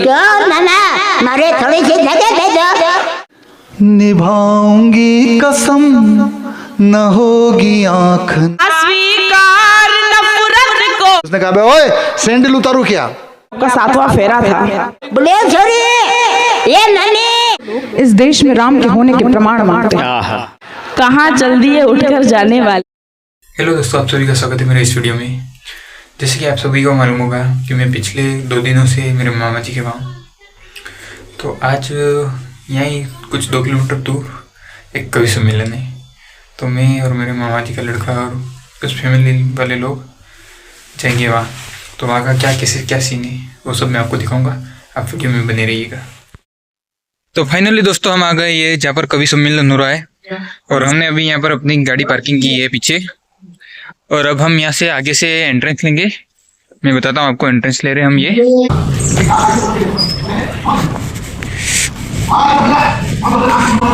क्यों नाना, मारे थोड़ी सी जगह दे दो। निभाऊंगी कसम न होगी आँख स्वीकार नफरत को। उसने कहा बे ओए सैंडल उतारू क्या? का 7वां फेरा था। बोले छोरी ये ननी, इस देश में राम के होने के प्रमाण मांगते हैं। कहाँ चल दिए उठकर जाने वाले। हेलो दोस्तों, आप सभी का स्वागत है मेरे इस वीडियो में। जैसे कि आप सभी को मालूम होगा कि मैं पिछले 2 दिनों से मेरे मामा जी के वहाँ, तो आज यहीं कुछ 2 किलोमीटर दूर एक कवि सम्मेलन है। तो मैं और मेरे मामा जी का लड़का और कुछ फैमिली वाले लोग जाएंगे वहाँ। तो वहाँ का क्या सीन है वो सब मैं आपको दिखाऊंगा, आप वीडियो में बने रहिएगा। तो फाइनली दोस्तों हम आ गए ये जहाँ पर कवि सम्मेलन हो रहा है, और हमने अभी यहाँ पर अपनी गाड़ी पार्किंग की है पीछे, और अब हम यहाँ से आगे से एंट्रेंस लेंगे। मैं बताता हूँ आपको, एंट्रेंस ले रहे हैं हम ये।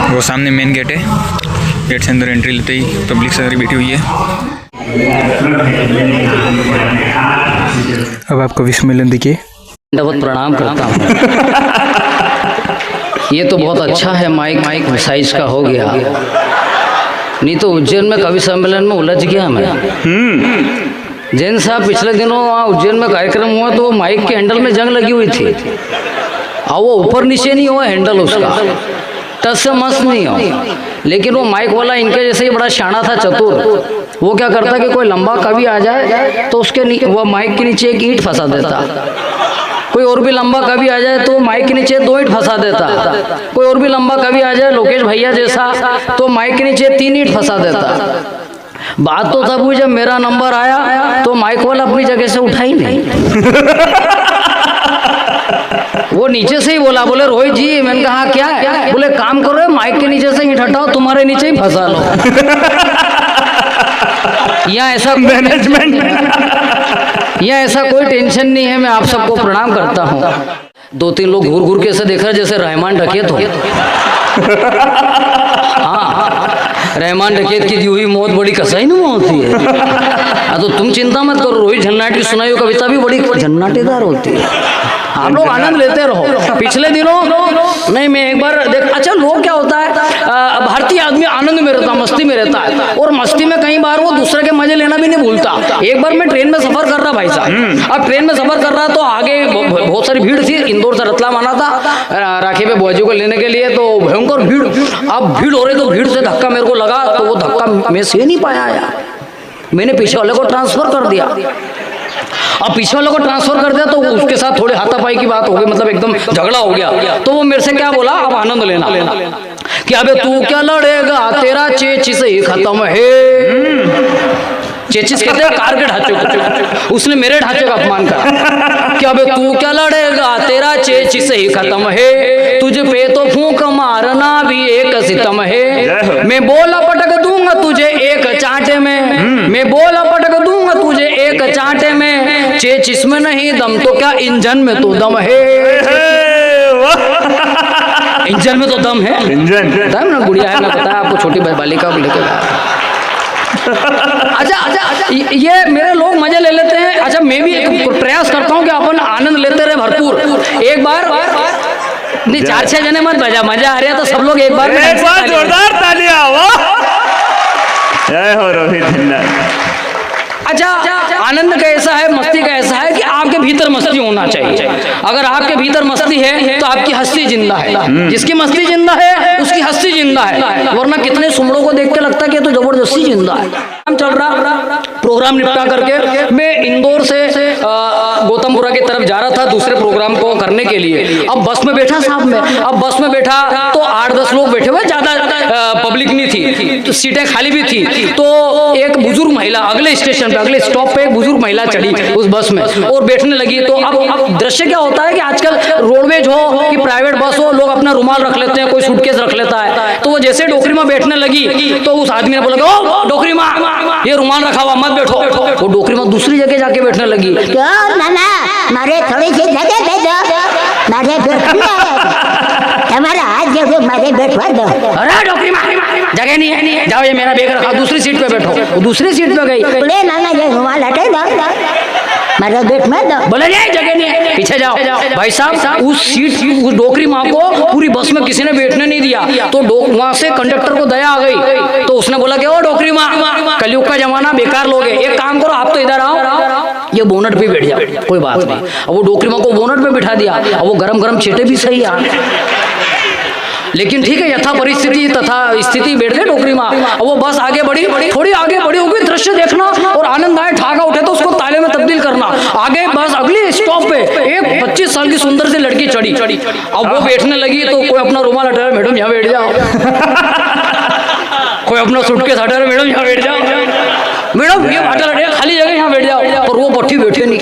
वो सामने मेन गेट है, गेट से अंदर एंट्री लेते ही पब्लिक सारी बैठी हुई है। अब आप कवि सम्मेलन देखिए। दंडवत प्रणाम करता हूँ। ये तो बहुत अच्छा है, माइक साइज का हो गया, नहीं तो उज्जैन में कवि सम्मेलन में उलझ गया मैं। जैन साहब पिछले दिनों वहाँ उज्जैन में कार्यक्रम हुआ तो माइक के हैंडल में जंग लगी हुई थी, और वो ऊपर नीचे नहीं हुआ हैंडल उसका, टच से मस्त नहीं हो। लेकिन वो माइक वाला इनके जैसे ही बड़ा शाना था, चतुर। वो क्या करता कि कोई लंबा कवि आ जाए तो उसके वो माइक के नीचे एक ईंट फंसा देता, कोई और भी लंबा कवि आ जाए तो माइक के नीचे 2 ईंट फंसा देता, कोई और भी लंबा कवि आ जाए लोकेश भैया जैसा तो माइक के नीचे 3 ईंट फंसा देता। बात तो तब हुई जब मेरा नंबर आया तो माइक वाला अपनी जगह से उठा ही नहीं। वो नीचे से ही बोला, बोले रोहित जी। मैंने कहा क्या है? बोले काम करो माइक के नीचे से ईंट हटाओ, तुम्हारे नीचे ही फंसा लो। यहाँ ऐसा मैनेजमेंट, यहाँ ऐसा कोई टेंशन नहीं है। मैं आप सबको प्रणाम करता हूँ। 2-3 लोग घूर घूर के ऐसे देख रहे जैसे रहमान डकैत हो। हाँ, रहमान डकैत की दी हुई मौत बड़ी कसाई नुमा होती है। तो तुम चिंता मत करो, रोहित झन्नाट की सुनाई हुई कविता भी बड़ी झन्नाटेदार होती है। आप लोग आनंद लेते रहो। पिछले दिनों नहीं, मैं एक बार देख, अच्छा लोग क्या होता है, भारतीय आदमी आनंद में रहता, मस्ती में रहता है, और मस्ती में कई बार वो दूसरे के मजे लेना भी नहीं भूलता। एक बार मैं ट्रेन में सफर कर रहा भाई साहब, अब ट्रेन में सफर कर रहा तो आगे बहुत सारी भीड़ थी। इंदौर से रतलाम आना था राखी पे बुआ जी को लेने के लिए, तो भयंकर भीड़। अब भीड़ हो रही तो भीड़ से धक्का मेरे को लगा, तो वो धक्का मैं सह नहीं पाया यार। मैंने पीछे वाले को ट्रांसफर कर दिया। अब पीछे वाले को ट्रांसफर कर दिया तो उसके साथ थोड़ी हाथापाई की बात हो गई, मतलब एकदम झगड़ा हो गया। तो वो मेरे से क्या बोला, अब आनंद लेना कि अबे तू क्या लड़ेगा, तेरा चेचिस ही खत्म है। चेचिस कहते हैं कार के ढांचे को, उसने मेरे ढांचे का अपमान करा कि अबे तू क्या लड़ेगा, तेरा चेचिस ही खत्म है। तुझ पे तो फूंक मारना भी एक सितम है। मैं बोला पटक दूंगा तुझे एक चांटे में, मैं बोला पटक दूंगा तुझे एक चांटे में। चेचिस में नहीं दम तो क्या इंजन में तो दम है। इंजन में तो दम है, इंजन दम ना गुड़िया है। मैं बताया आपको, छोटी बालिका को लेकर। अच्छा, ये मेरे लोग मजे ले लेते हैं। अच्छा, मैं भी एक प्रयास करता हूँ कि अपन आनंद लेते रहे भरपूर। एक बार नहीं, 4-6 जने मत बजा, मजा आ रहा है तो सब लोग एक बार जोरदार तालियां। जय हो रोहित झन्नाट। अच्छा, आनंद का ऐसा है, मस्ती का ऐसा है कि आपके भीतर मस्ती होना चाहिए। अगर आपके भीतर मस्ती है तो आपकी हस्ती जिंदा है। जिसकी मस्ती जिंदा है उसकी हस्ती जिंदा है, वरना कितने सुमड़ों को देख के लगता है कि तो जबरदस्ती जिंदा है। हम चल रहा प्रोग्राम निपटा करके मैं इंदौर से गौतमपुरा की तरफ जा रहा था दूसरे प्रोग्राम को करने के लिए। अब बस में बैठा साहब मैं, अब बस में बैठा तो 8-10 लोग बैठे हुए, ज्यादा पब्लिक नहीं थी, तो सीटें खाली भी थी। तो एक बुजुर्ग महिला अगले स्टेशन पे, अगले स्टॉप पे एक बुजुर्ग महिला चढ़ी उस बस में और बैठने लगी। तो अब दृश्य क्या होता है कि आजकल रोडवेज हो कि प्राइवेट बस हो, लोग अपना रुमाल रख लेते हैं, कोई सूटकेस रख लेता है। तो वो जैसे डोकरी में बैठने लगी तो उस आदमी ने बोला, ओ डोकरी माँ, ये रुमाल रखा हुआ मत बैठो। वो डोकरी में दूसरी जगह जाके बैठने लगी। क्यों नाना, मारे थोड़ी सी जगह दे दो, मारे हमारा हाथ जगह मारे बैठवा दो। अरे डोकरी माँ, जगह नहीं है, जाओ ये मेरा बैग रखा, दूसरी सीट पे बैठो। वो दूसरी सीट पे गई। बोले नाना ये रुमाल हटे दो। मारो बैठ मत दो। बोले नहीं जगह नहीं है, पीछे जाओ। भाई साहब उस सीट उस डोकरी माँ को पूरी बस में किसी ने बैठने नहीं दिया, तो वहां से कंडक्टर को दया आ गई, तो उसने बोला कि ओ डोकरी माँ, कलयुग का जमाना, बेकार लोग हैं, एक काम करो आप तो इधर आओ, ये बोनट पे बैठ जाओ, कोई बात नहीं। अब वो डोकरी माँ को बोनट पे बिठा दिया, अब वो गरम गरम चेटे भी सही आ, लेकिन ठीक है यथा परिस्थिति तथा स्थिति बैठ गए डोकरी माँ। अब वो बस आगे बढ़ी, थोड़ी आगे बढ़ी होगी, दृश्य देखना और आनंद आए, ठाका उठे तो उसको ताले में तब्दील करना। आगे बस अगली स्टॉप पे एक 25 साल की सुंदर सी लड़की चढ़ी, अब वो बैठने लगी तो कोई अपना रुमाल हटा रहा, मैडम यहाँ बैठ जाओ, कोई अपना सूटकेस हटा रहा, मैडम यहाँ बैठ जाओ, मैडम ये हटा रहा, खाली जगह यहाँ बैठ जाओ, और वो पट्टी बैठे नहीं,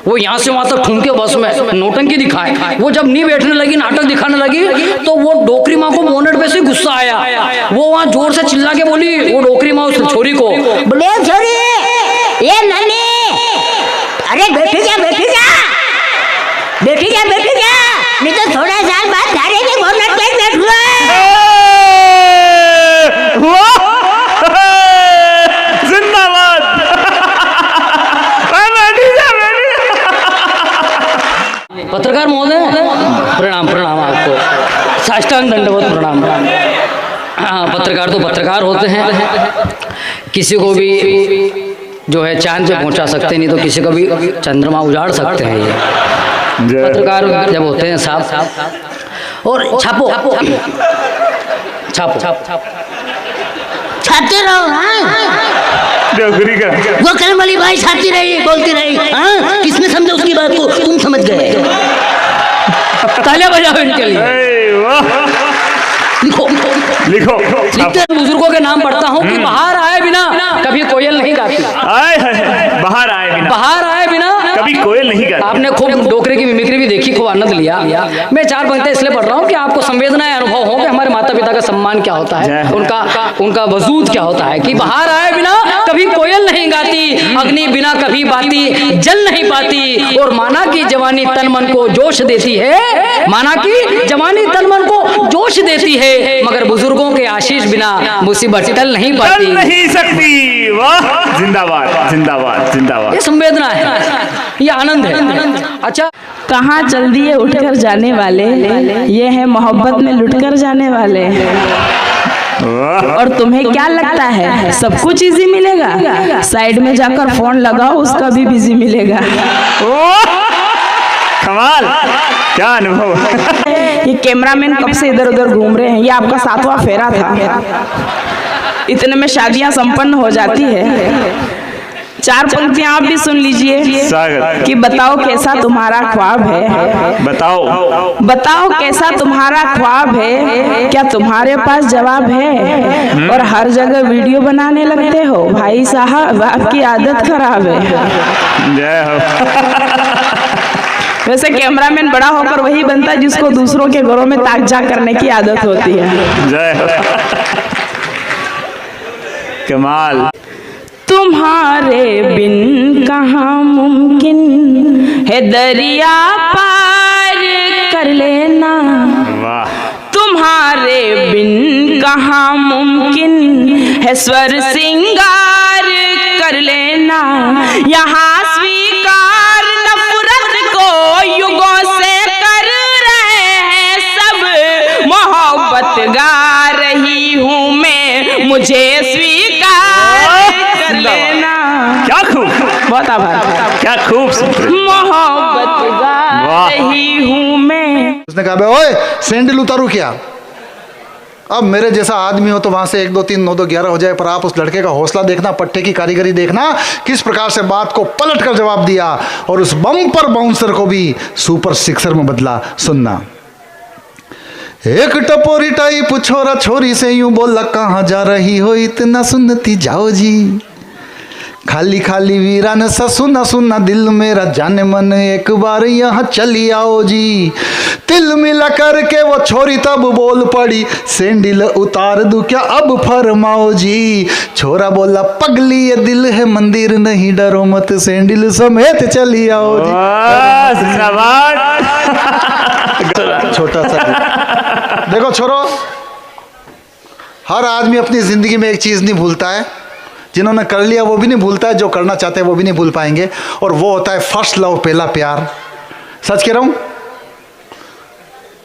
वो यहाँ से वहां तक ठूंके बस में नौटंकी दिखाए। वो जब नहीं बैठने लगी, नाटक दिखाने लगी, तो वो डोकरी माँ को बोनट पे से गुस्सा आया, वो वहां जोर से चिल्ला के बोली, वो डोकरी माँ उस छोरी को, बोले छोरी ये नन्ही, अरे बैठी जा बैठी जा बैठी जा बैठी जा, नहीं तो थोड़ा साल बाद धारे के बोनट पे बैठूंगा। पत्रकार महोदय प्रणाम, प्रणाम आपको, साष्टांग दंडवत प्रणाम। हाँ, पत्रकार तो पत्रकार होते हैं, किसी को भी जो है चांद पे पहुंचा सकते, नहीं तो किसी को भी चंद्रमा उजाड़ सकते हैं। ये पत्रकार जब होते हैं साहब, और छापो छापो छापते रहो। हाँ डोकरी का वो कलम वाली भाई छाती रही, बोलती रही। हाँ किसने समझा उसकी बात को, तुम समझ गए। तालियां बजाओ इनके लिए। लिखो लिखो, लिखते बुजुर्गों के नाम पढ़ता हूँ कि बाहर आए बिना कभी कोयल नहीं गाती, बाहर आए बिना, बाहर आए बिना कभी कोयल नहीं गाती। आपने खूब डोकरे की मिमिक्री भी देखी, खूब आनंद लिया। मैं 4 पंक्तियां इसलिए पढ़ रहा हूँ कि आपको संवेदनाएं अनुभव हो कि हमारे माता पिता का सम्मान क्या होता है, उनका वजूद क्या होता है। कि बाहर आए बिना कभी कोयल नहीं गाती, अग्नि बिना कभी बाती जल नहीं पाती, और माना की जवानी तन मन को जोश देती है, माना की जवानी तन मन को जोश देती है, मगर बुजुर्गों के आशीष बिना मुसीबत टल नहीं पाती, टल नहीं सकती। वाह, जिंदाबाद जिंदाबाद जिंदाबाद। ये संवेदना है, ये आनंद है। अच्छा, कहाँ चल दिए उठकर जाने वाले, ये है मोहब्बत में लुटकर जाने वाले। और तुम्हें क्या लगता है सब कुछ इजी मिलेगा, साइड में जाकर फोन लगाओ उसका भी बिजी मिलेगा। कमाल, क्या अनुभव। ये कैमरामैन कब से इधर उधर घूम रहे हैं, ये आपका 7वां फेरा था, इतने में शादियां संपन्न हो जाती है। 4 पंक्तियां आप भी सुन लीजिए कि बताओ कैसा तुम्हारा ख्वाब है, बताओ कैसा तुम्हारा ख्वाब है, क्या तुम्हारे पास जवाब है, और हर जगह वीडियो बनाने लगते हो, भाई साहब आपकी आदत खराब है। जय हो। वैसे कैमरामैन बड़ा होकर वही बनता है जिसको दूसरों के घरों में ताक झाक करने की आदत होती है। जय हो। कमाल। तुम्हारे बिन कहाँ मुमकिन है दरिया पार कर लेना, वाह। तुम्हारे बिन कहाँ मुमकिन है स्वर सिंगार कर लेना, यहाँ स्वीकार नफरत को युगों से कर रहे हैं सब, मोहब्बत गा रही हूँ मैं, मुझे स्वीकार कर लेना। क्या खूब, बहुत आभार। क्या खूब, मोहब्बत गा रही हूँ मैं। उसने कहा, बे ओए सैंडल उतारू क्या? अब मेरे जैसा आदमी हो तो वहां से 1 2 3 9 2 11 हो जाए, पर आप उस लड़के का हौसला देखना, पट्टे की कारीगरी देखना, किस प्रकार से बात को पलट कर जवाब दिया और उस बम्पर बाउंसर को भी सुपर सिक्सर में बदला। सुनना। एक टपोरी टाइप छोरा छोरी से यूं बोला, कहाँ जा रही हो इतना सुनती जाओ जी, खाली खाली वीरान सा सुना सुना दिल मेरा, जाने मन एक बार यहाँ चली आओ जी। तिल मिला करके वो छोरी तब बोल पड़ी, सैंडल उतार दूं क्या अब फरमाओ जी। छोरा बोला, पगली ये दिल है मंदिर नहीं, डरो मत सैंडल समेत चली आओ जी। छोटा सा देखो छोरो, हर आदमी अपनी जिंदगी में एक चीज नहीं भूलता है जिन्होंने कर लिया वो भी नहीं भूलता है, जो करना चाहते हैं वो भी नहीं भूल पाएंगे, और वो होता है फर्स्ट लव, पहला प्यार। सच कह रहा हूँ?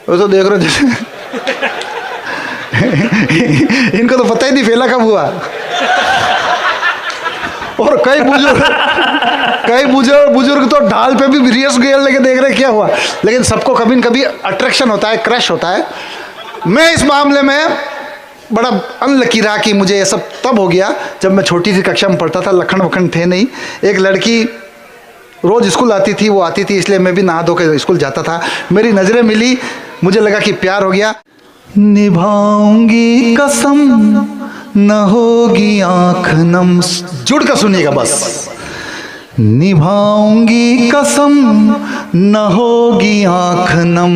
वो तो देख रहे हो जैसे इनको तो पता ही नहीं पहला कब हुआ। और कई बुजुर्ग तो ढाल पे भी रियस गियर लेके देख रहे क्या हुआ, लेकिन सबको कभी न कभी अट्रैक्शन होता है, क्रश होता है। मैं इस मामले में बड़ा अनलकी रहा कि मुझे ये सब तब हो गया जब मैं छोटी सी कक्षा में पढ़ता था, लखन वखन थे नहीं। एक लड़की रोज़ स्कूल आती थी, वो आती थी इसलिए मैं भी नहा धो के स्कूल जाता था। मेरी नज़रें मिली, मुझे लगा कि प्यार हो गया। निभाऊंगी कसम न होगी आँख नम, जुड़ कर सुनिएगा बस। निभाऊंगी कसम न होगी आँख नम,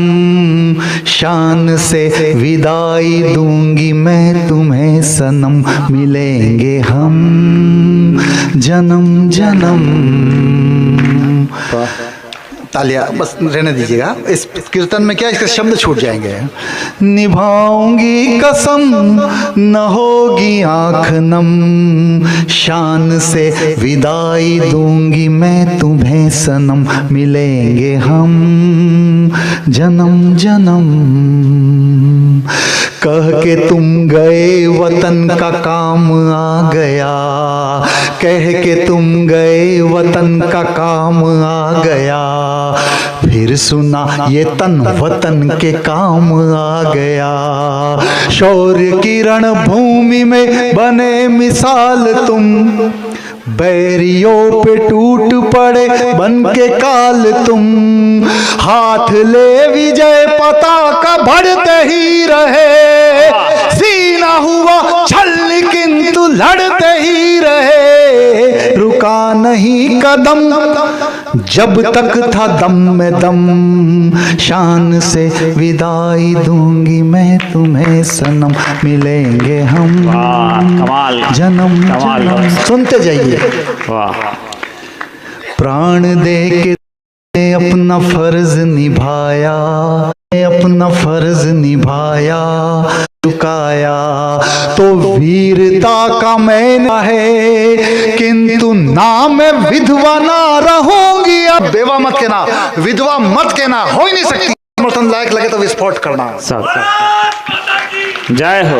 शान से विदाई दूंगी मैं तुम्हें सनम, मिलेंगे हम जन्म जन्म। तालियां बस रहने दीजिएगा, इस कीर्तन में क्या इसके शब्द छूट जाएंगे। निभाऊंगी कसम न होगी आँख नम, शान से विदाई दूंगी मैं तुम्हें सनम, मिलेंगे हम जन्म जन्म। कह के तुम गए वतन का काम आ गया, कह के तुम गए वतन का काम आ गया, फिर सुना ये तन वतन के काम आ गया। शौर्य की रणभूमि में बने मिसाल तुम, बैरियों पे टूट पड़े बन के काल तुम, हाथ ले विजय पताका बढ़ते ही रहे, सीना हुआ छल किंतु लड़ते ही रहे, रुका नहीं कदम जब तक था दम में दम, शान से विदाई दूंगी मैं तुम्हें सनम, मिलेंगे हम कमाल जन्म कमाल। जन्म। सुनते जाइए। वाह, प्राण दे के अपना फर्ज निभाया, अपना फर्ज निभाया, चुकाया तो वीरता का मैंने है, किंतु नाम विधवा ना रहूंगी। अब बेवा मत कहना, विधवा मत कहना, हो ही नहीं सकती। समर्थन लायक लगे तो विस्फोट करना। जय हो।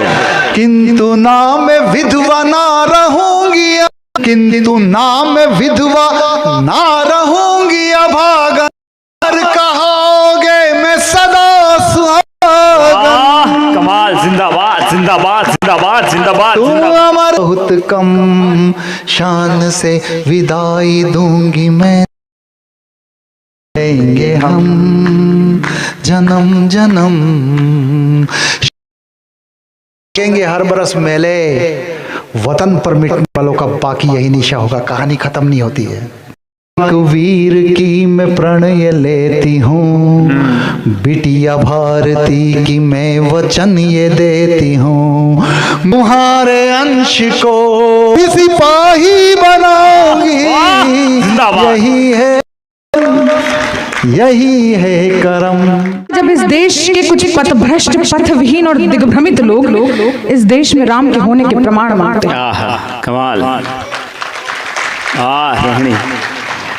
किंतु नाम विधवा ना रहूंगी, किंतु नाम विधवा ना रहूंगी, अभागा कहोगे मैं सदा सुहागन। कमाल, जिंदाबाद जिंदाबाद जिंदाबाद जिंदाबाद। तू अमर बहुत कम, शान से विदाई दूंगी मैं, लेंगे हम जन्म जन्म। कहेंगे हर बरस मेले, वतन पर मिटने वालों का बाकी यही निशा होगा, कहानी खत्म नहीं होती है। वीर की मैं प्रणय लेती हूँ, बिटिया भारती की मैं वचन ये देती हूँ, तुम्हारे अंश को सिपाही बनाऊंगी, यही है करम। जब इस देश के कुछ पथभ्रष्ट, पथविहीन और दिग्भ्रमित लोग इस देश में राम के होने के प्रमाण मांगते हैं। कमाल। रोहिणी,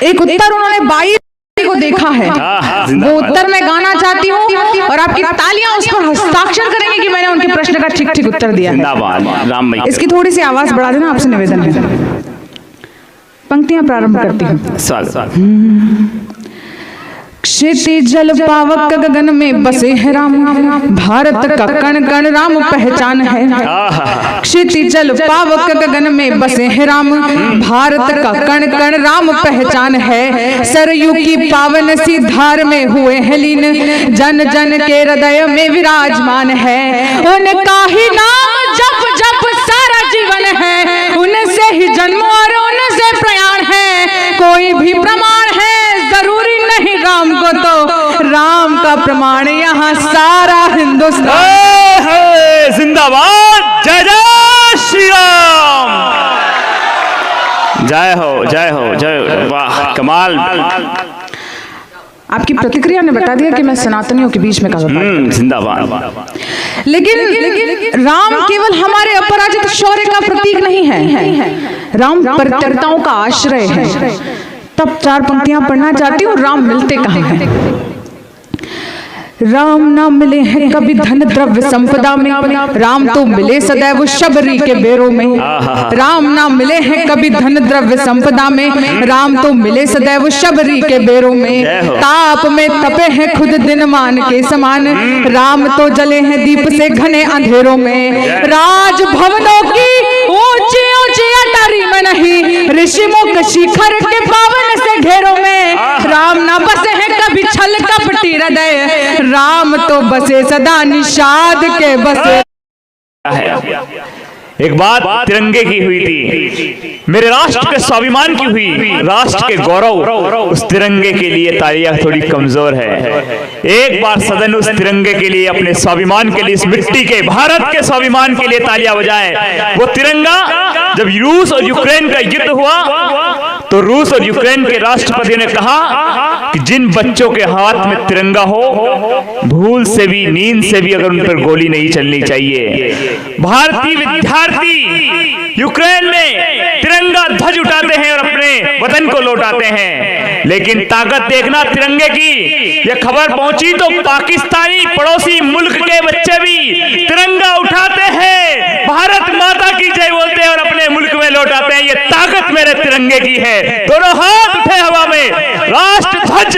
एक उत्तर उन्होंने 22 को देखा है, वो उत्तर मैं गाना चाहती हूँ और आपकी तालियां उस पर हस्ताक्षर करेंगे कि मैंने उनके प्रश्न का ठीक ठीक उत्तर दिया। जिंदाबाद राम भैया। इसकी थोड़ी सी आवाज बढ़ा देना, आपसे निवेदन है। पंक्तियां प्रारंभ करती हूँ। स्वागत। क्षितिज जल पावक गगन में बसे हैं राम, भारत का कण कण राम पहचान है। क्षितिज जल पावक गगन में बसे हैं राम, भारत का कण कण राम पहचान है। सरयू की पावन सी धार में हुए हैं लीन, जन जन के हृदय में विराजमान है। उनका ही नाम जप जप सारा जीवन है, उनसे ही जन्म और उनसे प्रयाण है। कोई भी प्रमाण है जरूरी नहीं राम को, तो राम का प्रमाण यहाँ सारा हिंदुस्तान। जिंदाबाद, जय जय श्री राम। जय हो जय हो जय। वाह कमाल। आपकी प्रतिक्रिया ने बता दिया कि मैं सनातनियों के बीच में कहा। जिंदाबाद। लेकिन राम केवल हमारे अपराजित शौर्य का प्रतीक नहीं है, राम परित्यक्ताओं का आश्रय है। तब 4 पंक्तियां पढ़ना चाहती हूँ। राम मिलते कहाँ हैं? राम ना मिले हैं कभी धन द्रव्य संपदा में, राम तो मिले सदैव शबरी के बेरों में। राम ना मिले हैं कभी धन द्रव्य संपदा में, राम तो मिले सदैव शबरी के बेरों में। ताप में तपे हैं खुद दिन मान के समान, राम तो जले हैं दीप से घने अंधेरों में। राज भवनों की ऊंची ऊंची अटारी में नहीं, ऋषिमुख शिखर के पावन से घेरों में। राम ना बसे हैं कभी छल कपटी हृदय, राम तो बसे सदा निषाद के बसे। एक बात तिरंगे की हुई थी, मेरे राष्ट्र के स्वाभिमान की हुई, राष्ट्र के गौरव, उस तिरंगे के लिए तालियां थोड़ी कमजोर है। एक बार सदन उस तिरंगे के लिए, अपने स्वाभिमान के लिए, इस मिट्टी के भारत के स्वाभिमान के लिए तालियां बजाए। वो तिरंगा जब रूस और यूक्रेन का युद्ध हुआ तो रूस और यूक्रेन के राष्ट्रपति ने कहा कि जिन बच्चों के हाथ में तिरंगा हो, भूल से भी, नींद से भी अगर उन पर गोली नहीं चलनी चाहिए। भारतीय विद्यार्थी यूक्रेन में तिरंगा ध्वज उठाते हैं और अपने वतन को लौटाते हैं, लेकिन ताकत देखना तिरंगे की। यह खबर पहुंची तो पाकिस्तानी पड़ोसी मुल्क के बच्चे भी तिरंगा उठाते हैं, भारत माता की जय बोलते हैं और अपने मुल्क में लौटाते हैं। ये ताकत मेरे तिरंगे की है। दोनों हाथ उठे हवा में, राष्ट्र ध्वज